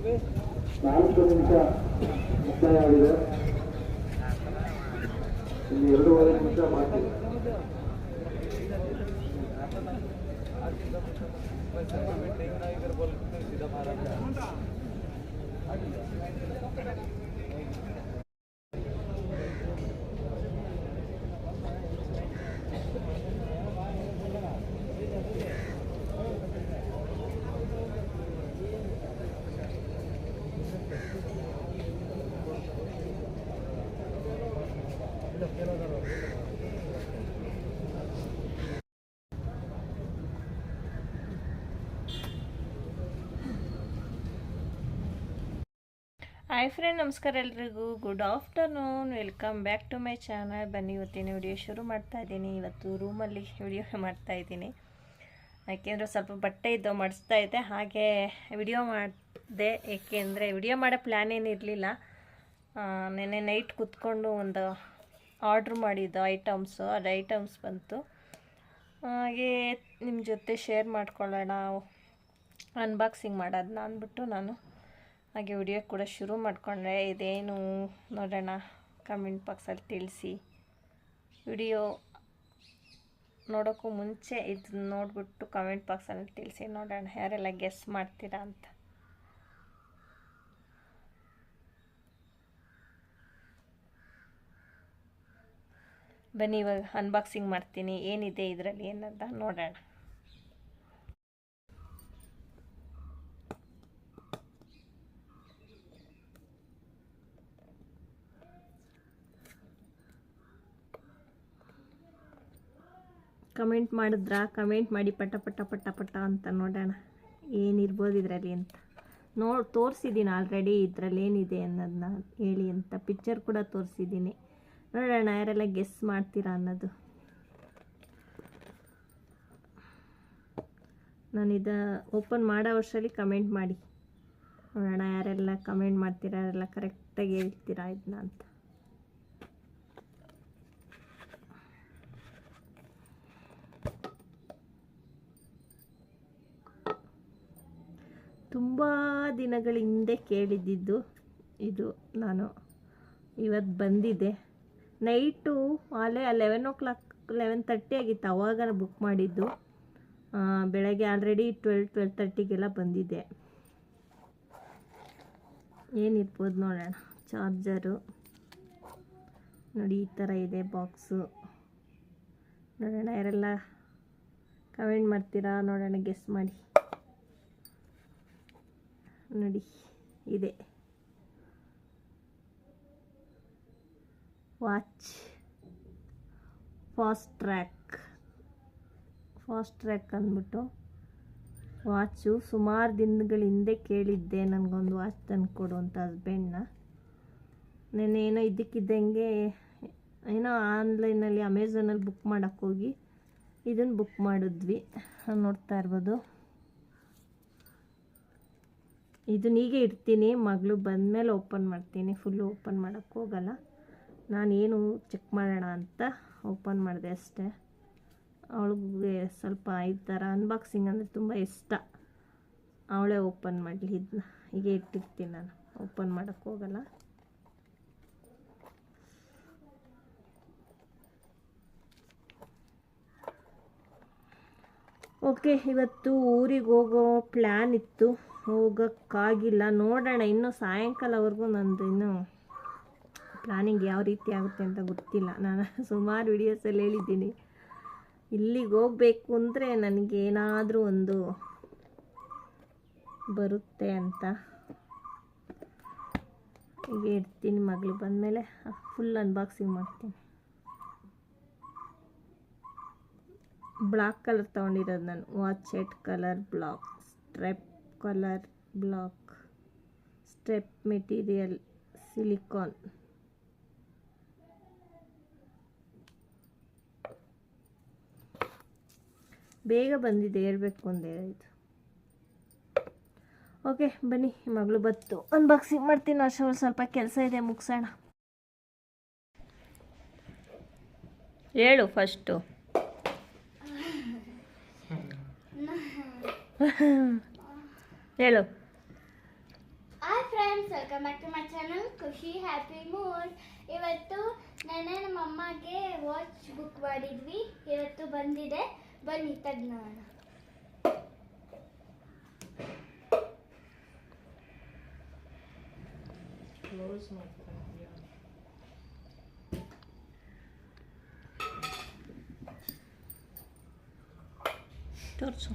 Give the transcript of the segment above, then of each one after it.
4 ನಿಮಿಷ ಮುಕ್ತಾಯ ಆಗಿದೆ. ಇನ್ನು 2.5 ನಿಮಿಷ ಬಾಕಿ. ಹಾಯ್ ಫ್ರೆಂಡ್, ನಮಸ್ಕಾರ ಎಲ್ರಿಗೂ. Good afternoon, welcome back to my channel. ಬನ್ನಿ, ಇವತ್ತಿನ ವಿಡಿಯೋ ಶುರು ಮಾಡ್ತಾ ಇದ್ದೀನಿ. ಇವತ್ತು ರೂಮಲ್ಲಿ ವಿಡಿಯೋ ಮಾಡ್ತಾ ಇದ್ದೀನಿ, ಯಾಕೆಂದರೆ ಸ್ವಲ್ಪ ಬಟ್ಟೆ ಇದ್ದವು ಮಾಡಿಸ್ತಾ ಇದ್ದೆ, ಹಾಗೆ ವಿಡಿಯೋ ಮಾಡಿದೆ. ಏಕೆಂದರೆ ವಿಡಿಯೋ ಮಾಡೋ ಪ್ಲ್ಯಾನ್ ಏನಿರಲಿಲ್ಲ. ನೆನ್ನೆ ನೈಟ್ ಕೂತ್ಕೊಂಡು ಒಂದು ಆರ್ಡ್ರ್ ಮಾಡಿದ್ದು ಐಟಮ್ಸು, ಅದು ಐಟಮ್ಸ್ ಬಂತು. ಹಾಗೆ ನಿಮ್ಮ ಜೊತೆ ಶೇರ್ ಮಾಡ್ಕೊಳ್ಳೋಣ, ಅನ್ಬಾಕ್ಸಿಂಗ್ ಮಾಡೋದನ್ನ ಅಂದ್ಬಿಟ್ಟು ನಾನು ಹಾಗೆ ವಿಡಿಯೋ ಕೂಡ ಶುರು ಮಾಡಿಕೊಂಡ್ರೆ. ಇದೇನು ನೋಡೋಣ, ಕಮೆಂಟ್ ಬಾಕ್ಸಲ್ಲಿ ತಿಳಿಸಿ. ವಿಡಿಯೋ ನೋಡೋಕ್ಕೂ ಮುಂಚೆ ಇದು ನೋಡಿಬಿಟ್ಟು ಕಮೆಂಟ್ ಬಾಕ್ಸಲ್ಲಿ ತಿಳಿಸಿ, ನೋಡೋಣ ಯಾರೆಲ್ಲ ಗೆಸ್ ಮಾಡ್ತೀರಾ ಅಂತ. ಬನ್ನಿ, ಇವಾಗ ಅನ್ಬಾಕ್ಸಿಂಗ್ ಮಾಡ್ತೀನಿ. ಏನಿದೆ ಇದರಲ್ಲಿ ಏನಂತ ನೋಡೋಣ. ಕಮೆಂಟ್ ಮಾಡಿದ್ರಾ? ಕಮೆಂಟ್ ಮಾಡಿ ಪಟ ಪಟ ಪಟ ಪಟ ಅಂತ ನೋಡೋಣ ಏನಿರ್ಬೋದು ಇದರಲ್ಲಿ ಅಂತ. ತೋರಿಸಿದ್ದೀನಿ ಆಲ್ರೆಡಿ ಇದರಲ್ಲಿ ಏನಿದೆ ಅನ್ನೋದನ್ನ ಹೇಳಿ ಅಂತ. ಪಿಕ್ಚರ್ ಕೂಡ ತೋರಿಸಿದ್ದೀನಿ, ನೋಡೋಣ ಯಾರೆಲ್ಲ ಗೆಸ್ ಮಾಡ್ತೀರಾ ಅನ್ನೋದು. ನಾನಿದು ಓಪನ್ ಮಾಡೋ ವರ್ಷದಲ್ಲಿ ಕಮೆಂಟ್ ಮಾಡಿ ನೋಡೋಣ ಯಾರೆಲ್ಲ ಕಮೆಂಟ್ ಮಾಡ್ತೀರಾ, ಯಾರೆಲ್ಲ ಕರೆಕ್ಟಾಗಿ ಹೇಳ್ತೀರಾ ಇದನ್ನ ಅಂತ. ತುಂಬ ದಿನಗಳ ಹಿಂದೆ ಕೇಳಿದ್ದಿದ್ದು ಇದು, ನಾನು ಇವತ್ತು ಬಂದಿದೆ. ನೈಟು ಅಲ್ಲೇ 11:30 ಆಗಿತ್ತು, ಆವಾಗ ಬುಕ್ ಮಾಡಿದ್ದು. ಬೆಳಗ್ಗೆ ಆಲ್ರೆಡಿ 12:30ಗೆಲ್ಲ ಬಂದಿದೆ. ಏನಿರ್ಬೋದು ನೋಡೋಣ. ಚಾರ್ಜರು ನೋಡಿ, ಈ ಥರ ಇದೆ ಬಾಕ್ಸು. ನೋಡೋಣ ಯಾರೆಲ್ಲ ಕಮೆಂಟ್ ಮಾಡ್ತೀರಾ, ನೋಡೋಣ ಗೆಸ್ ಮಾಡಿ. ನೋಡಿ ಇದೆ ವಾಚ್, ಫಾಸ್ಟ್ ಟ್ರ್ಯಾಕ್ ಅಂದ್ಬಿಟ್ಟು ವಾಚು. ಸುಮಾರು ದಿನಗಳ ಹಿಂದೆ ಕೇಳಿದ್ದೆ ನನಗೊಂದು ವಾಚ್ ತಂದು ಕೊಡು ಅಂತ ಹಸ್ಬೆಂಡ್ನ. ಏನೋ ಇದ್ದಕ್ಕಿದ್ದಂಗೆ ಏನೋ ಆನ್ಲೈನಲ್ಲಿ ಅಮೆಝಾನಲ್ಲಿ ಬುಕ್ ಮಾಡೋಕ್ಕೋಗಿ ಇದನ್ನು ಬುಕ್ ಮಾಡಿದ್ವಿ. ನೋಡ್ತಾ ಇರ್ಬೋದು. ಇದನ್ನ ಹೀಗೆ ಇಡ್ತೀನಿ, ಮಗಳು ಬಂದಮೇಲೆ ಓಪನ್ ಮಾಡ್ತೀನಿ. ಫುಲ್ಲು ಓಪನ್ ಮಾಡೋಕ್ಕೆ ಹೋಗಲ್ಲ. ನಾನೇನು ಚೆಕ್ ಮಾಡೋಣ ಅಂತ ಓಪನ್ ಮಾಡಿದೆ ಅಷ್ಟೇ. ಅವಳಿಗೆ ಸ್ವಲ್ಪ ಈ ಥರ ಅನ್ಬಾಕ್ಸಿಂಗ್ ಅಂದರೆ ತುಂಬ ಇಷ್ಟ. ಅವಳೇ ಓಪನ್ ಮಾಡಲಿ, ಇದನ್ನ ಹೀಗೆ ಇಟ್ಟಿರ್ತೀನಿ, ನಾನು ಓಪನ್ ಮಾಡೋಕ್ಕೆ ಹೋಗಲ್ಲ. ಓಕೆ, ಇವತ್ತು ಊರಿಗೆ ಹೋಗೋ ಪ್ಲ್ಯಾನ್ ಇತ್ತು, ಹೋಗೋಕ್ಕಾಗಿಲ್ಲ. ನೋಡೋಣ, ಇನ್ನೂ ಸಾಯಂಕಾಲವರೆಗೂ ನಂದು ಇನ್ನೂ ಪ್ಲ್ಯಾನಿಂಗ್ ಯಾವ ರೀತಿ ಆಗುತ್ತೆ ಅಂತ ಗೊತ್ತಿಲ್ಲ. ನಾನು ಸುಮಾರು ವಿಡಿಯೋಸಲ್ಲಿ ಹೇಳಿದ್ದೀನಿ, ಇಲ್ಲಿಗೆ ಹೋಗಬೇಕು ಅಂದರೆ ನನಗೇನಾದರೂ ಒಂದು ಬರುತ್ತೆ ಅಂತ. ಹೀಗೆ ಇಡ್ತೀನಿ, ಮಗಳು ಬಂದಮೇಲೆ ಫುಲ್ ಅನ್ಬಾಕ್ಸಿಂಗ್ ಮಾಡ್ತೀನಿ. ಬ್ಲಾಕ್ ಕಲರ್ ತೊಗೊಂಡಿರೋದು ನಾನು. Watch set colour black, strap colour black, strap material silicone. ಬೇಗ ಬಂದಿದೆ, ಹೇಳಬೇಕು ಅಂದರೆ ಇದು. ಓಕೆ ಬನ್ನಿ, ಮಗಳು ಬತ್ತು ಅನ್ಬಾಕ್ಸಿಂಗ್ ಮಾಡ್ತೀನಿ. ಅಷ್ಟರಲ್ಲಿ ಸ್ವಲ್ಪ ಕೆಲಸ ಇದೆ, ಮುಗಿಸೋಣ. ಹೇಳು ಫಸ್ಟು. ಹೇಳು. Welcome back to my channel ಖುಷಿ ಹ್ಯಾಪಿ ಮೂಡ್. ಇವತ್ತು ನಮ್ಮ ಅಮ್ಮಗೆ ವಾಚ್ ಬುಕ್ ಮಾಡಿದ್ವಿ, ಇವತ್ತು ಬಂದಿದೆ. ಬನ್ನಿ ತೆಗ್ದು ನೋಡೋಣ. ತೋರಿಸು.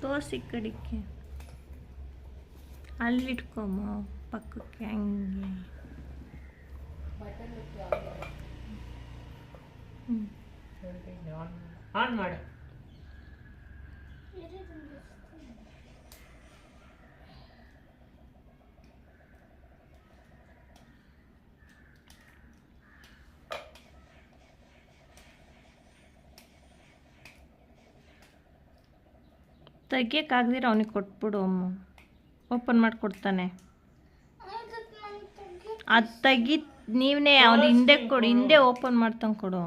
ತೋರಿಸಿ ಕಡಿಕೆ ಅಲ್ಲಿಟ್ಕೊಮ್ಮ ಪಕ್ಕಕ್ಕೆ ಹಂಗೆ. ಆನ್ ಮಾಡು. ತೆಗಿಯೋಕ್ಕಾಗ್ದಿರ ಅವನಿಗೆ ಕೊಟ್ಬಿಡು ಅಮ್ಮ, ಓಪನ್ ಮಾಡಿಕೊಡ್ತಾನೆ. ಅದು ತೆಗಿ, ನೀವೇ ಅವ್ನು ಹಿಂದೆ ಕೊಡು, ಹಿಂದೆ ಓಪನ್ ಮಾಡ್ತಂಗೆ ಕೊಡು.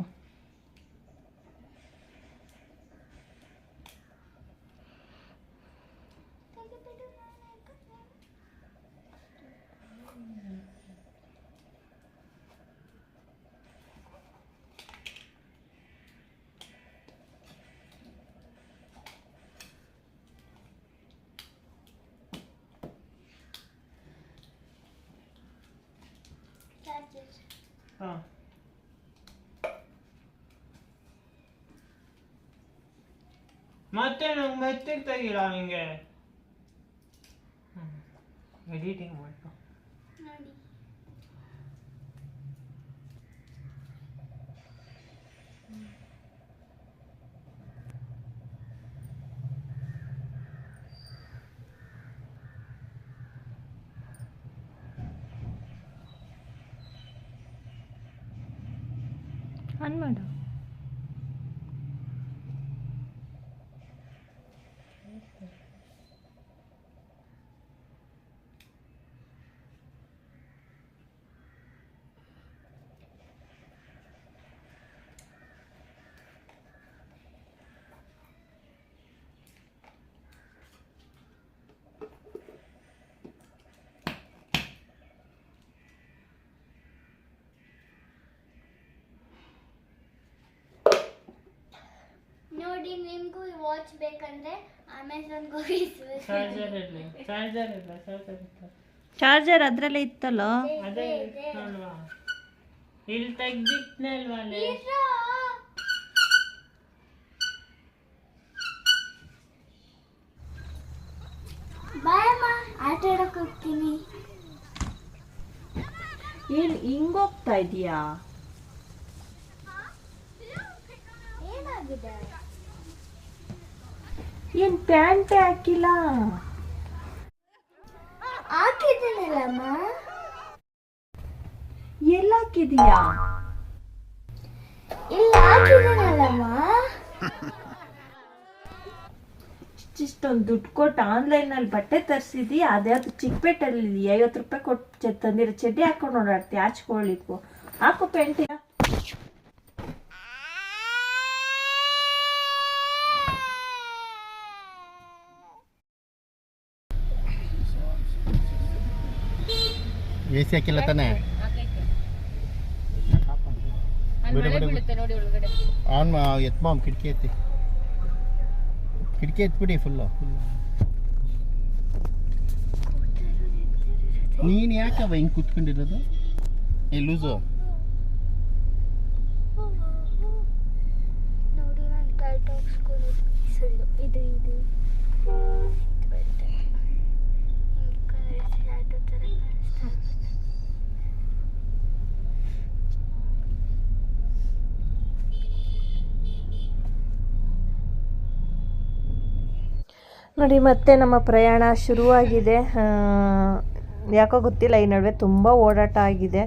ಹಾಂ, ಮತ್ತೆ ನಂಗೆ ಮೆತ್ತಿಗೆ ತೆಗಿಲ್ಲ ನಿಂಗೆ. ಎಡಿಟಿಂಗ್ ಮಾಡ್ಕೊ. ನೋಡಿ, ಆನ್ ಮಾಡು. ನೋಡಿ, ನಿಮ್ಗೂ ವಾಚ್ ಬೇಕಂದ್ರೆ ಅಮೆಝಾನ್ಗೆ ಹೋಗಿ ಚಾರ್ಜರ್ ಇರಲಿ, ಚಾರ್ಜರ್ ಇಲ್ಲ, ಚಾರ್ಜರ್ ಇಲ್ಲ. ಚಾರ್ಜರ್ ಅದರಲ್ಲೇ ಇತ್ತಲ್ಲ. ಅದೇ ನೋಡುವ, ಇಲ್ಲಿ ತೆಗ್ದಿಟ್ನಲ್ವಾ ಅಲ್ಲೇ. ಬಾಯ್ ಅಮ್ಮ, ಆಟ ಆಡಕ್ಕೆ ಹೋಗ್ತೀನಿ. ಏನು ಹಿಂಗೋಗ್ತಾ ಇದೀಯಾ? ಏನಾಗಿದೆ? ಏನು ಪ್ಯಾಂಟೇ ಹಾಕಿಲ್ಲ? ಹಾಕಿದ್ದೀನಲ್ಲಮ್ಮ. ಎಲ್ಲ ಹಾಕಿದೀಯಾ? ಇಲ್ಲ, ಹಾಕಿದ್ದೀನಲ್ಲಮ್ಮ. ಇಷ್ಟೊಂದು ದುಡ್ಡು ಕೊಟ್ಟು ಆನ್ಲೈನಲ್ಲಿ ಬಟ್ಟೆ ತರಿಸಿದಿ, ಅದ್ಯಾವುದು ಚಿಕ್ಕಪೇಟಲ್ಲಿ 50 ರೂಪಾಯಿ ಕೊಟ್ಟು ತಂದಿರೋ ಚಡ್ಡಿ ಹಾಕೊಂಡು ಓಡಾಡ್ತಿ, ಆಚ್ಕೊಳ್ಳಿಕ್ಕು. ಹಾಕು ಪ್ಯಾಂಟಿನ. ಎ ಸಿ ಹಾಕಿಲ್ಲ ತಾನೆ? ಆನ್ ಎತ್ಮಾಮ್, ಕಿಟಕಿ ಎತ್ತಿ, ಕಿಟಕಿ ಎತ್ಬಿಡಿ ಫುಲ್ಲು. ನೀನು ಯಾಕವ ಹಿಂಗೆ ಕೂತ್ಕೊಂಡಿರೋದು? ಲೂಸು. ನೋಡಿ, ನಾನು ಟೈಟ್ ಹಾಕ್ಸ್ಕೊಳ್ಳೋದು ಸುಳ್ಳು. ಇದು ಇದು ಆಟೋ ಥರ ಕಾಣಿಸ್ತಾ. ನೋಡಿ, ಮತ್ತೆ ನಮ್ಮ ಪ್ರಯಾಣ ಶುರುವಾಗಿದೆ. ಯಾಕೋ ಗೊತ್ತಿಲ್ಲ, ಈ ನಡುವೆ ತುಂಬ ಓಡಾಟ ಆಗಿದೆ.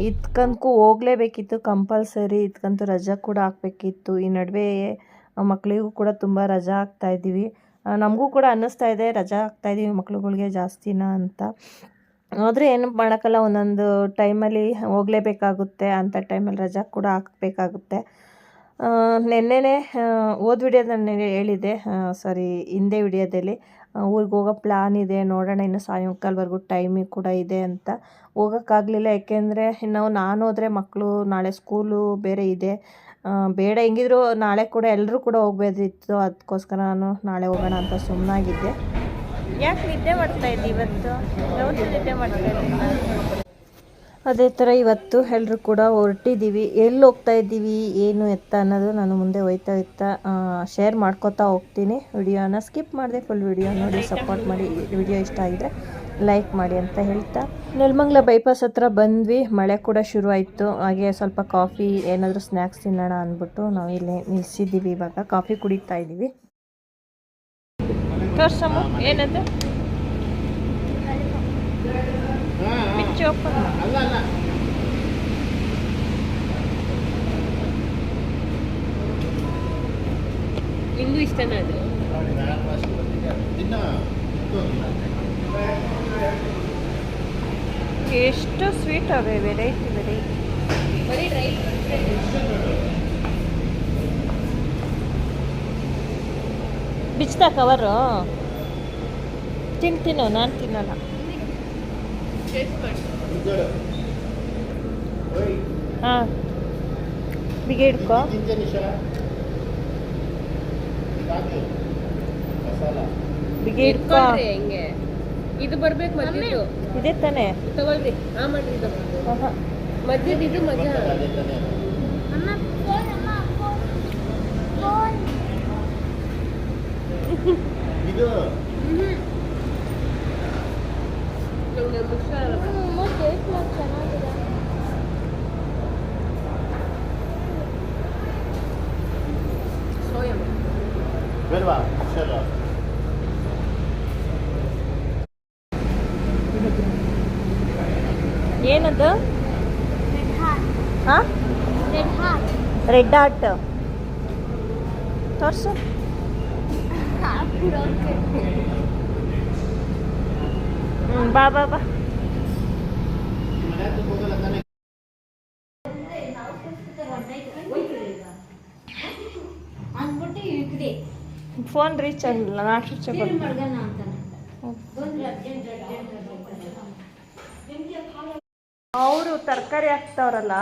ಇದಕ್ಕಂತೂ ಹೋಗಲೇಬೇಕಿತ್ತು ಕಂಪಲ್ಸರಿ, ಇದಕ್ಕಂತೂ ರಜಾ ಕೂಡ ಹಾಕಬೇಕಿತ್ತು. ಈ ನಡುವೆ ಮಕ್ಕಳಿಗೂ ಕೂಡ ತುಂಬ ರಜಾ ಹಾಕ್ತಾಯಿದ್ದೀವಿ. ನಮಗೂ ಕೂಡ ಅನ್ನಿಸ್ತಾ ಇದೆ ರಜಾ ಹಾಕ್ತಾಯಿದ್ದೀವಿ ಮಕ್ಳುಗಳಿಗೆ ಜಾಸ್ತಿನ ಅಂತ. ಆದರೆ ಏನು ಮಾಡೋಕ್ಕಲ್ಲ, ಒಂದೊಂದು ಟೈಮಲ್ಲಿ ಹೋಗಲೇಬೇಕಾಗುತ್ತೆ, ಅಂಥ ಟೈಮಲ್ಲಿ ರಜಾ ಕೂಡ ಹಾಕಬೇಕಾಗುತ್ತೆ. ನೆನ್ನೆನೇ ಹೋದ ವಿಡಿಯೋದಲ್ಲಿ ಹೇಳಿದ್ದೆ, ಸಾರಿ ಹಿಂದೆ ವಿಡಿಯೋದಲ್ಲಿ ಊರಿಗೆ ಹೋಗೋ ಪ್ಲ್ಯಾನ್ ಇದೆ, ನೋಡೋಣ ಇನ್ನು ಸಾಯಂಕಾಲವರೆಗೂ ಟೈಮಿಗೆ ಕೂಡ ಇದೆ ಅಂತ. ಹೋಗೋಕ್ಕಾಗಲಿಲ್ಲ, ಯಾಕೆಂದರೆ ನಾವು ನಾನು ಹೋದರೆ ಮಕ್ಕಳು ನಾಳೆ ಸ್ಕೂಲು ಬೇರೆ ಇದೆ, ಬೇಡ ಹೆಂಗಿದ್ರು ನಾಳೆ ಕೂಡ ಎಲ್ಲರೂ ಕೂಡ ಹೋಗ್ಬೋದಿತ್ತು. ಅದಕ್ಕೋಸ್ಕರ ನಾನು ನಾಳೆ ಹೋಗೋಣ ಅಂತ ಸುಮ್ಮನಾಗಿದ್ದೆ. ಯಾಕೆ ನಿದ್ದೆ ಮಾಡ್ತಾಯಿದ್ದೆ ಇವತ್ತು? ಯಾವತ್ತೂ ನಿದ್ದೆ ಮಾಡ್ತಾಯಿದ್ದಿಲ್ಲ. ಅದೇ ಥರ ಇವತ್ತು ಎಲ್ಲರೂ ಕೂಡ ಹೊರಟಿದ್ದೀವಿ. ಎಲ್ಲಿ ಹೋಗ್ತಾ ಇದ್ದೀವಿ ಏನು ಎತ್ತ ಅನ್ನೋದು ನಾನು ಮುಂದೆ ಹೋಯ್ತಾ ಶೇರ್ ಮಾಡ್ಕೋತಾ ಹೋಗ್ತೀನಿ. ವಿಡಿಯೋನ ಸ್ಕಿಪ್ ಮಾಡಿದೆ, ಫುಲ್ ವಿಡಿಯೋ ನೋಡಿ ಸಪೋರ್ಟ್ ಮಾಡಿ. ವಿಡಿಯೋ ಇಷ್ಟ ಆಗಿದ್ರೆ ಲೈಕ್ ಮಾಡಿ ಅಂತ ಹೇಳ್ತಾ ನೆಲಮಂಗಲ ಬೈಪಾಸ್ ಹತ್ರ ಬಂದ್ವಿ. ಮಳೆ ಕೂಡ ಶುರು ಆಯಿತು. ಹಾಗೆ ಸ್ವಲ್ಪ ಕಾಫಿ ಏನಾದರೂ ಸ್ನ್ಯಾಕ್ಸ್ ತಿನ್ನೋಣ ಅಂದ್ಬಿಟ್ಟು ನಾವು ಇಲ್ಲಿ ನಿಲ್ಸಿದ್ದೀವಿ. ಇವಾಗ ಕಾಫಿ ಕುಡಿತಾ ಇದ್ದೀವಿ. ತೋರ್ಸಮ್ಮ ಏನದು ಪಿಚ್ಚು ಓಪನ್ ನಿಂಗೂ ಇಷ್ಟನಾ ಅದು? ಎಷ್ಟು ಸ್ವೀಟ್ ಅವೆ, ವೆರೈಟಿ ಬಿಚ್ತಾ ಕವರು ತಿಂತೀನೋ? ನಾನು ತಿನ್ನಲ್ಲ. ಹಾಂ ಬಿಗಿ ಹಿಡ್ಕೊ. ಬಿಗಿ ಹಿಡ್ಕೊ. ಹೆಂಗೆ ಇದು ಬರ್ಬೇಕು ಮಧ್ಯದ್ದು? ಇದೇ ತಾನೇ ತಗೊಳ್ರಿ. ಹಾ ಮಾಡ್ರಿ ಇದು ಮಧ್ಯದ ಇದು ಮಜಾ. ಇದು ಬೇಡವಾ? ಸರಿ ಏನದು? ಹಾಂ ರೆಡ್ ಹಾರ್ಟ್ ತೋರಿಸು. ಬಾ ಬಾ ಬಾ. ಫೋನ್ ರೀಚ್ ಆಗಿಲ್ಲ, ನಾಟ್ ರೀಚಬಲ್. ಅವರು ತರಕಾರಿ ಹಾಕ್ತಾವ್ರಲ್ಲ,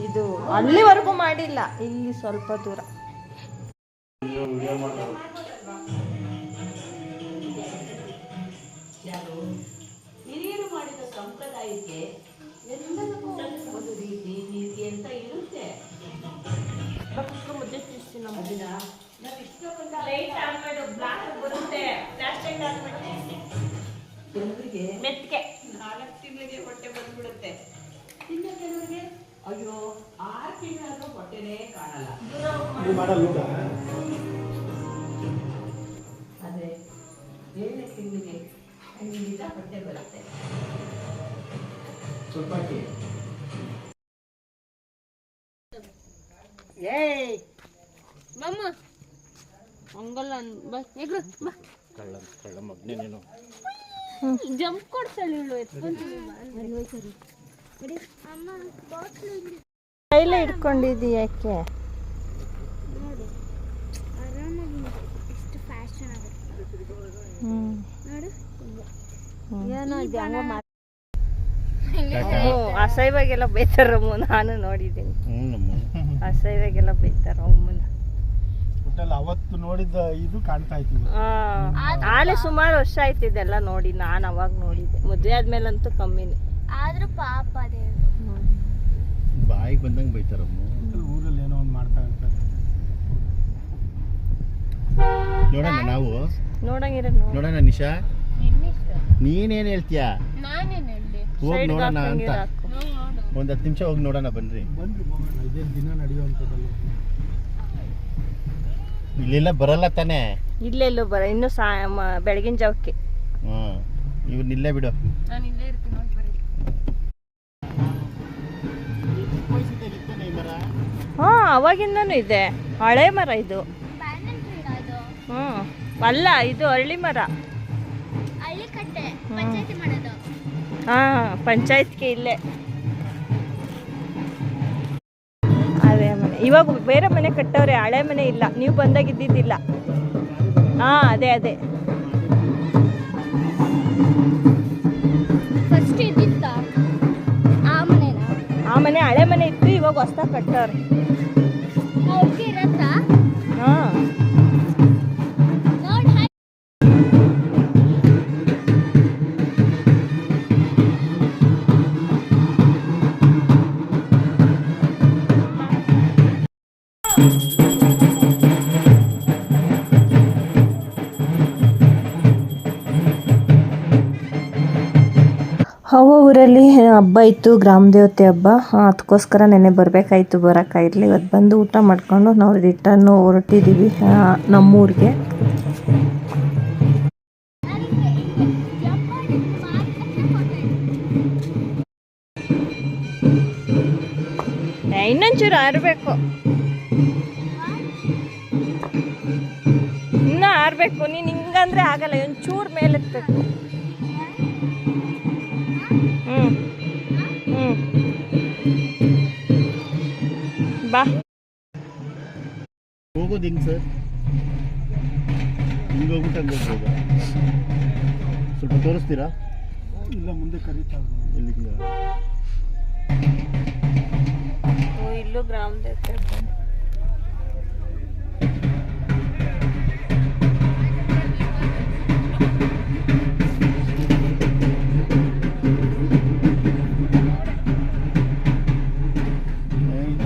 ಇದು ಅಲ್ಲಿವರೆಗೂ ಮಾಡಿಲ್ಲ, ಇಲ್ಲಿ ಸ್ವಲ್ಪ ದೂರ. ಹಿರಿಯರು ಮಾಡಿದ ಸಂಪ್ರದಾಯಕ್ಕೆ ಎಲ್ಲದಕ್ಕೂ ಒಂದು ರೀತಿ ನೀತಿ ಅಂತ ಇರುತ್ತೆ. ಮುದ್ದೆ ತಿನ್ನಿಸ್ತೀನಿ ನಾವು. ಅದನ್ನ ನಾವು ಇಷ್ಟಪಟ್ಟ ಲೈಟ್ ಆಗ್ಬೇಡ, ಬ್ಲಾಕ್ ಬರುತ್ತೆ, ಪ್ಲಾಸ್ಟಿಕ್ ಆಗ್ಬೇಡ, ಕೆಲವರಿಗೆ ಮೆತ್ತಿಗೆ 4 ತಿಂಗಳಿಗೆ ಹೊಟ್ಟೆ ಬಂದ್ಬಿಡುತ್ತೆ. ಇನ್ನು ಕೆಲವರಿಗೆ ಅಯ್ಯೋ 6 ತಿಂಗಳಾದ್ರೂ ಹೊಟ್ಟೆನೇ ಕಾಣಲ್ಲ. ಆದ್ರೆ 7ನೇ ತಿಂಗಳಿಗೆ ಖಂಡಿತ ಹೊಟ್ಟೆ ಬರುತ್ತೆ. ಏಯ್ ಮಮ್ಮ ಹಂಗಲ್ಲ ಎಗ್ರು ಕಳ್ಳ ಮಗ್ನೇನೇನು ಜಂಪ್ ಕೊಡ್ಸಲ್ಲ ಇವಳು ಎತ್ಕೊಂತೀವಿ. ಕೈಲೇ ಇಟ್ಕೊಂಡಿದ್ದಿ ಯಾಕೆ? ಅಸಹ್ಯವಾಗೆಲ್ಲ ಬೈತಾರಮ್ಮ, ನಾನು ನೋಡಿದ್ದೀನಿ. ಅಸಹ್ಯವಾಗೆಲ್ಲ ಬೈತಾರ ಅಮ್ಮನ. ಅವತ್ತು ನೋಡಿದ ಇದು ಕಾಣ್ತಾ ಇತ್ತು. ಆಲೆ ಸುಮಾರು ವರ್ಷ ಆಯ್ತು ಇದೆಲ್ಲ ನೋಡಿ. ನಾನು ಅವಾಗ ನೋಡಿದ್ದೆ, ಮದುವೆ ಆದ್ಮೇಲಂತೂ ಕಮ್ಮಿನೇ. ಆದ್ರೂ ಪಾಪ ಬಾಯಿಗೆ ಬಂದಂಗೆ ಬೈತಾರಮ್ಮ. ಊರಲ್ಲಿ ಏನೋ ಒಂದು ಮಾಡ್ತಾ ಇರ್ತಾರೆ. ನೋಡೋಣ ನಾವು, ನೋಡಂಗಿರ ನೋಡೋಣ. ನಿಶಾ ನೀನೇನ್ ಹೇಳ್ತೀಯಾ? ನಾನೇನು ಹೇಳಿ ಹೋಗಿ ನೋಡೋಣ ಅಂತ. ಒಂದ್ 10 ನಿಮಿಷ ಹೋಗಿ ನೋಡೋಣ ಬನ್ರಿ. ಇದೇನು ದಿನ ನಡೆಯುವಂಥದ್ದಲ್ಲ. ಇಲ್ಲೆಲ್ಲ ಬರಲ್ಲ ತಾನೇ? ಇಲ್ಲೆಲ್ಲೂ ಬರ, ಇನ್ನು ಬೆಳಗಿನ ಜಾವಕ್ಕೆ. ಇವ್ರನ್ನ ಇಲ್ಲೇ ಬಿಡು. ನಾನು ಇಲ್ಲೇ ಇರ್ತೀನಿ, ಹೋಗಿ ಬರ್ರಿ. ಹಾ ಅವಾಗಿಂದನೂ ಇದೆ, ಹಳೆ ಮರ ಇದು. ಅಲ್ಲ, ಇದು ಅರಳಿ ಮರ. ಹಾ ಪಂಚಾಯತ್ಗೆ ಇಲ್ಲೇ. ಅದೇ ಮನೆ ಇವಾಗ ಬೇರೆ ಮನೆ ಕಟ್ಟವ್ರೆ, ಹಳೆ ಮನೆ ಇಲ್ಲ, ನೀವು ಬಂದಾಗಿದ್ದಿದ್ದಿಲ್ಲ. ಹಾಂ ಅದೇ ಫಸ್ಟ್ ಇದ್ದಿತ್ತ ಆ ಮನೆನಾ? ಆ ಮನೆ ಹಳೆ ಮನೆ ಇತ್ತು, ಇವಾಗ ಹೊಸ್ದಾಗಿ ಕಟ್ಟವ್ರೆ. ಅವ್ರಿಗೆ ಇರತ್ತಾ? ಹಾಂ ನೋಡಿ ಊರಲ್ಲಿ ಹಬ್ಬ ಇತ್ತು, ಗ್ರಾಮ ದೇವತೆ ಹಬ್ಬ. ಅದಕ್ಕೋಸ್ಕರ ನೆನ್ನೆ ಬರಬೇಕಾಯ್ತು, ಬರೋಕ್ಕಾಗಿರಲಿಲ್ಲ. ಇವತ್ತು ಬಂದು ಊಟ ಮಾಡಿಕೊಂಡು ನಾವು ರಿಟರ್ನು ಹೊರಟಿದ್ದೀವಿ ನಮ್ಮೂರಿಗೆ. ಇನ್ನೊಂಚೂರು ಆರಬೇಕು, ಇನ್ನೂ ಆರಬೇಕು. ನೀನು ಹಿಂಗಂದ್ರೆ ಆಗಲ್ಲ, ಒಂಚೂರು ಮೇಲೆತ್ತಬೇಕು. ಬಾ. ಹೋಗೋದು ಹಿಂಗೆ ಸರ್, ಹಿಂಗೆ ಹೋಗ್ಬಿಟ್ಟು ಹಂಗೆ ಹೋಗ್ಬೋದಾ? ಸ್ವಲ್ಪ ತೋರಿಸ್ತೀರಾ? ಇಲ್ಲ ಮುಂದೆ ಕರೀತಾ ಎಲ್ಲಿಗೆ? ಇಲ್ಲೂ ಗ್ರಾಮ ದೇವತೆ ಹಬ್ಬ.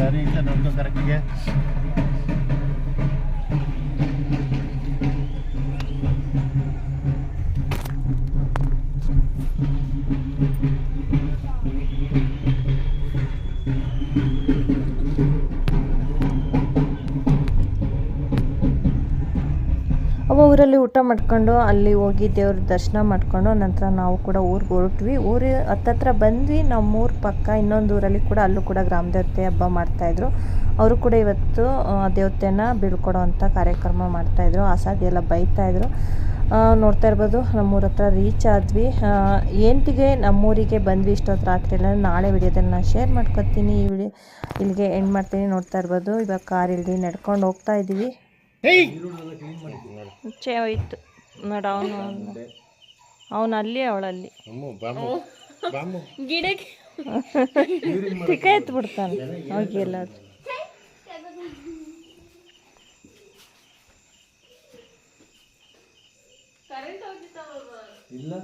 ದಾರಿ ಇಲ್ಲ ನೋಡ್ಕೊ ಕರೆಕ್ಟಿಗೆ. ಊರಲ್ಲಿ ಊಟ ಮಾಡ್ಕೊಂಡು ಅಲ್ಲಿ ಹೋಗಿ ದೇವ್ರ ದರ್ಶನ ಮಾಡಿಕೊಂಡು ನಂತರ ನಾವು ಕೂಡ ಊರಿಗೆ ಹೊರಟ್ವಿ. ಹತ್ತತ್ರ ಬಂದ್ವಿ. ನಮ್ಮೂರ ಪಕ್ಕ ಇನ್ನೊಂದು ಊರಲ್ಲಿ ಕೂಡ ಅಲ್ಲೂ ಕೂಡ ಗ್ರಾಮ ದೇವತೆ ಹಬ್ಬ ಮಾಡ್ತಾಯಿದ್ರು. ಅವರು ಕೂಡ ಇವತ್ತು ದೇವತೆನ ಬೀಳ್ಕೊಡೋ ಅಂಥ ಕಾರ್ಯಕ್ರಮ ಮಾಡ್ತಾಯಿದ್ರು. ಆಸಾದಿ ಎಲ್ಲ ಬೈತಾಯಿದ್ರು. ನೋಡ್ತಾ ಇರ್ಬೋದು, ನಮ್ಮೂರ ಹತ್ರ ರೀಚ್ ಆದ್ವಿ. ಏಂಟಿಗೆ ನಮ್ಮೂರಿಗೆ ಬಂದ್ವಿ ಇಷ್ಟೊತ್ತು ರಾತ್ರಿ ಎಲ್ಲ. ನಾಳೆ ವಿಡಿಯೋದಲ್ಲಿ ನಾನು ಶೇರ್ ಮಾಡ್ಕೊತೀನಿ. ಈ ವಿಡಿಯೋ ಇಲ್ಲಿಗೆ ಎಂಡ್ ಮಾಡ್ತೀನಿ. ನೋಡ್ತಾ ಇರ್ಬೋದು, ಇವಾಗ ಕಾರ್ ಇಲ್ಲಿ ನಡ್ಕೊಂಡು ಹೋಗ್ತಾ ಇದ್ದೀವಿ. ಮುಚ್ಚೆ ಹೋಯ್ತು ನೋಡ, ಅವನು ಅಲ್ಲಿ ಅವಳಲ್ಲಿ ಗಿಡಕ್ಕೆ ತಿಕ್ಕ ಎತ್ಬಿಡ್ತಾನೆ ಹೋಗಿ ಎಲ್ಲ. ಇಲ್ಲ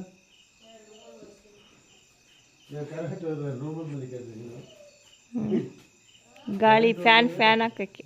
ಗಾಳಿ ಫ್ಯಾನ್ ಹಾಕಕ್ಕೆ.